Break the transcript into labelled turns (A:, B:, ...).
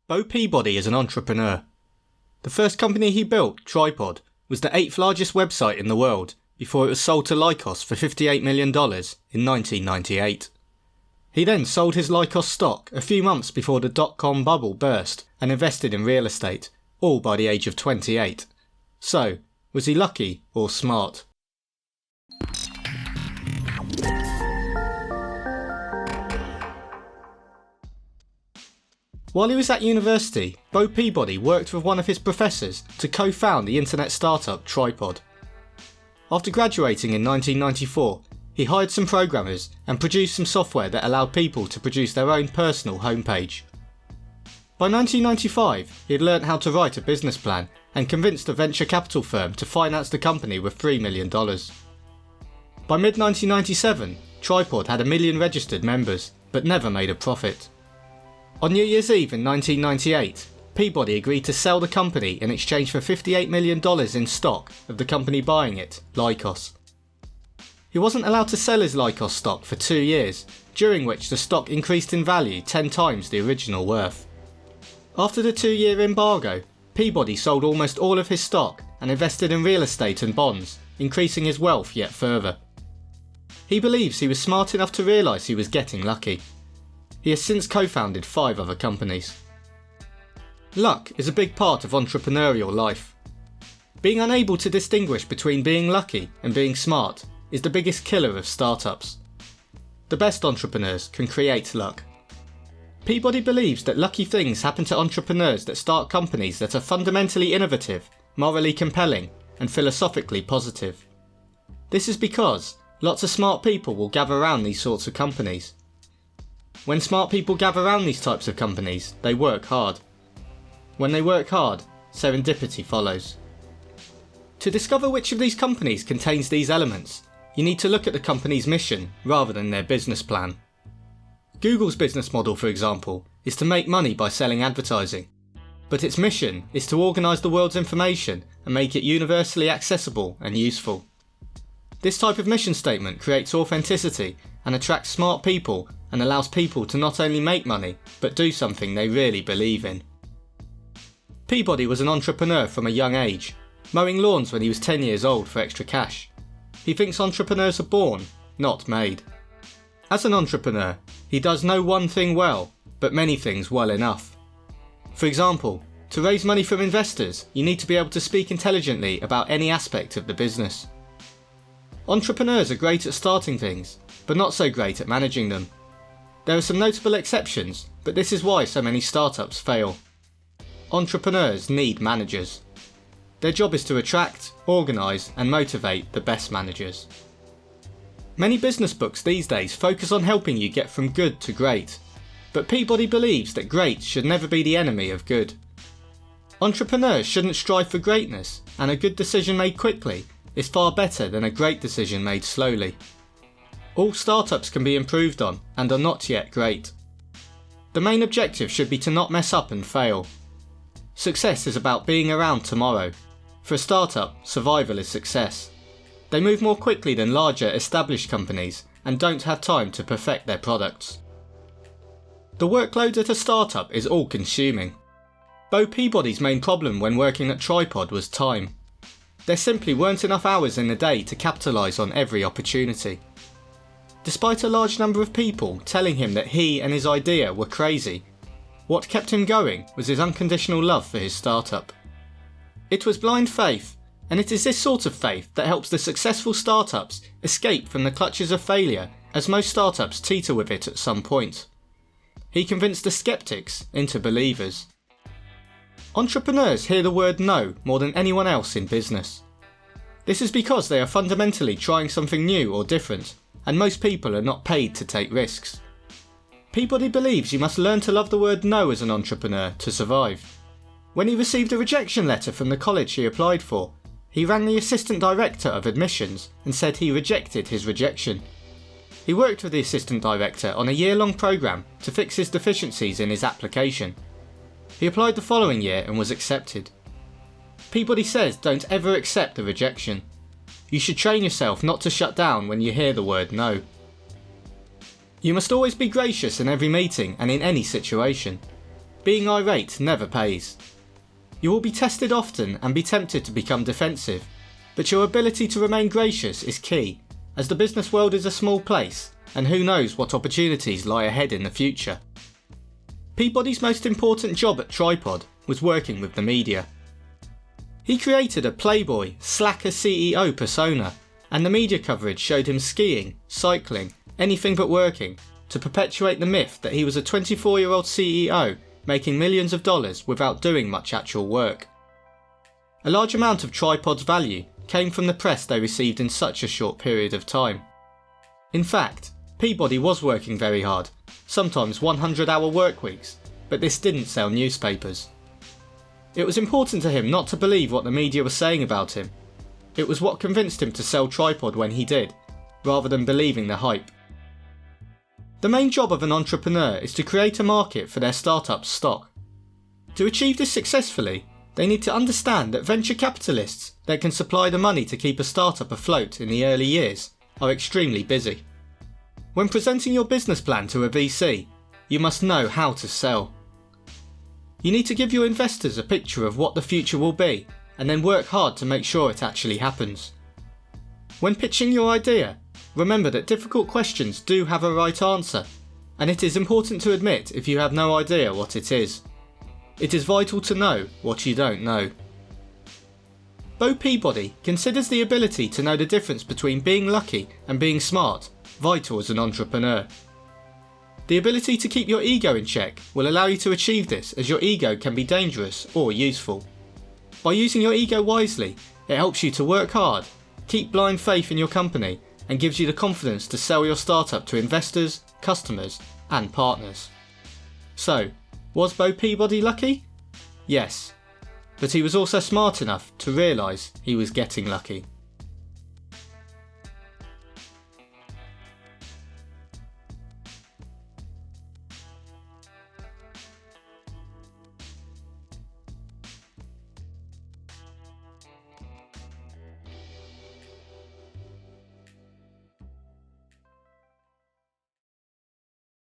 A: Bo Peabody is an entrepreneur. The first company he built, Tripod, was the 8th largest website in the world before it was sold to Lycos for $58 million in 1998. He then sold his Lycos stock a few months before the dot-com bubble burst and invested in real estate, all by the age of 28. So, was he lucky or smart? While he was at university, Bo Peabody worked with one of his professors to co-found the internet startup Tripod. After graduating in 1994, he hired some programmers and produced some software that allowed people to produce their own personal homepage. By 1995, he had learnt how to write a business plan and convinced a venture capital firm to finance the company with $3 million. By mid-1997, Tripod had 1 million registered members, but never made a profit. On New Year's Eve in 1998, Peabody agreed to sell the company in exchange for $58 million in stock of the company buying it, Lycos. He wasn't allowed to sell his Lycos stock for 2 years, during which the stock increased in value 10 times the original worth. After the 2-year embargo, Peabody sold almost all of his stock and invested in real estate and bonds, increasing his wealth yet further. He believes he was smart enough to realise he was getting lucky. He has since co-founded 5 other companies. Luck is a big part of entrepreneurial life. Being unable to distinguish between being lucky and being smart is the biggest killer of startups. The best entrepreneurs can create luck. Peabody believes that lucky things happen to entrepreneurs that start companies that are fundamentally innovative, morally compelling, and philosophically positive. This is because lots of smart people will gather around these sorts of companies. When smart people gather around these types of companies, they work hard. When they work hard, serendipity follows. To discover which of these companies contains these elements, you need to look at the company's mission rather than their business plan. Google's business model, for example, is to make money by selling advertising, but its mission is to organise the world's information and make it universally accessible and useful. This type of mission statement creates authenticity and attracts smart people and allows people to not only make money, but do something they really believe in. Peabody was an entrepreneur from a young age, mowing lawns when he was 10 years old for extra cash. He thinks entrepreneurs are born, not made. As an entrepreneur, he does no one thing well, but many things well enough. For example, to raise money from investors, you need to be able to speak intelligently about any aspect of the business. Entrepreneurs are great at starting things, but not so great at managing them. There are some notable exceptions, but this is why so many startups fail. Entrepreneurs need managers. Their job is to attract, organise and motivate the best managers. Many business books these days focus on helping you get from good to great, but Peabody believes that great should never be the enemy of good. Entrepreneurs shouldn't strive for greatness, and a good decision made quickly is far better than a great decision made slowly. All startups can be improved on and are not yet great. The main objective should be to not mess up and fail. Success is about being around tomorrow. For a startup, survival is success. They move more quickly than larger established companies and don't have time to perfect their products. The workload at a startup is all-consuming. Bo Peabody's main problem when working at Tripod was time. There simply weren't enough hours in the day to capitalise on every opportunity. Despite a large number of people telling him that he and his idea were crazy, what kept him going was his unconditional love for his startup. It was blind faith, and it is this sort of faith that helps the successful startups escape from the clutches of failure, as most startups teeter with it at some point. He convinced the skeptics into believers. Entrepreneurs hear the word no more than anyone else in business. This is because they are fundamentally trying something new or different, and most people are not paid to take risks. Peabody believes you must learn to love the word no as an entrepreneur to survive. When he received a rejection letter from the college he applied for, he rang the assistant director of admissions and said he rejected his rejection. He worked with the assistant director on a year-long programme to fix his deficiencies in his application. He applied the following year and was accepted. Peabody says don't ever accept a rejection. You should train yourself not to shut down when you hear the word no. You must always be gracious in every meeting and in any situation. being irate never pays. You will be tested often and be tempted to become defensive, but your ability to remain gracious is key, as the business world is a small place, and who knows what opportunities lie ahead in the future. Peabody's most important job at Tripod was working with the media. He created a playboy, slacker CEO persona, and the media coverage showed him skiing, cycling, anything but working, to perpetuate the myth that he was a 24-year-old CEO making millions of dollars without doing much actual work. A large amount of Tripod's value came from the press they received in such a short period of time. In fact, Peabody was working very hard, sometimes 100-hour work weeks, but this didn't sell newspapers. It was important to him not to believe what the media was saying about him. It was what convinced him to sell Tripod when he did, rather than believing the hype. The main job of an entrepreneur is to create a market for their startup's stock. To achieve this successfully, they need to understand that venture capitalists that can supply the money to keep a startup afloat in the early years are extremely busy. When presenting your business plan to a VC, you must know how to sell. You need to give your investors a picture of what the future will be, and then work hard to make sure it actually happens. When pitching your idea, remember that difficult questions do have a right answer, and it is important to admit if you have no idea what it is. It is vital to know what you don't know. Bo Peabody considers the ability to know the difference between being lucky and being smart vital as an entrepreneur. The ability to keep your ego in check will allow you to achieve this, as your ego can be dangerous or useful. By using your ego wisely, it helps you to work hard, keep blind faith in your company, and gives you the confidence to sell your startup to investors, customers, and partners. So, was Bo Peabody lucky? Yes, but he was also smart enough to realise he was getting lucky.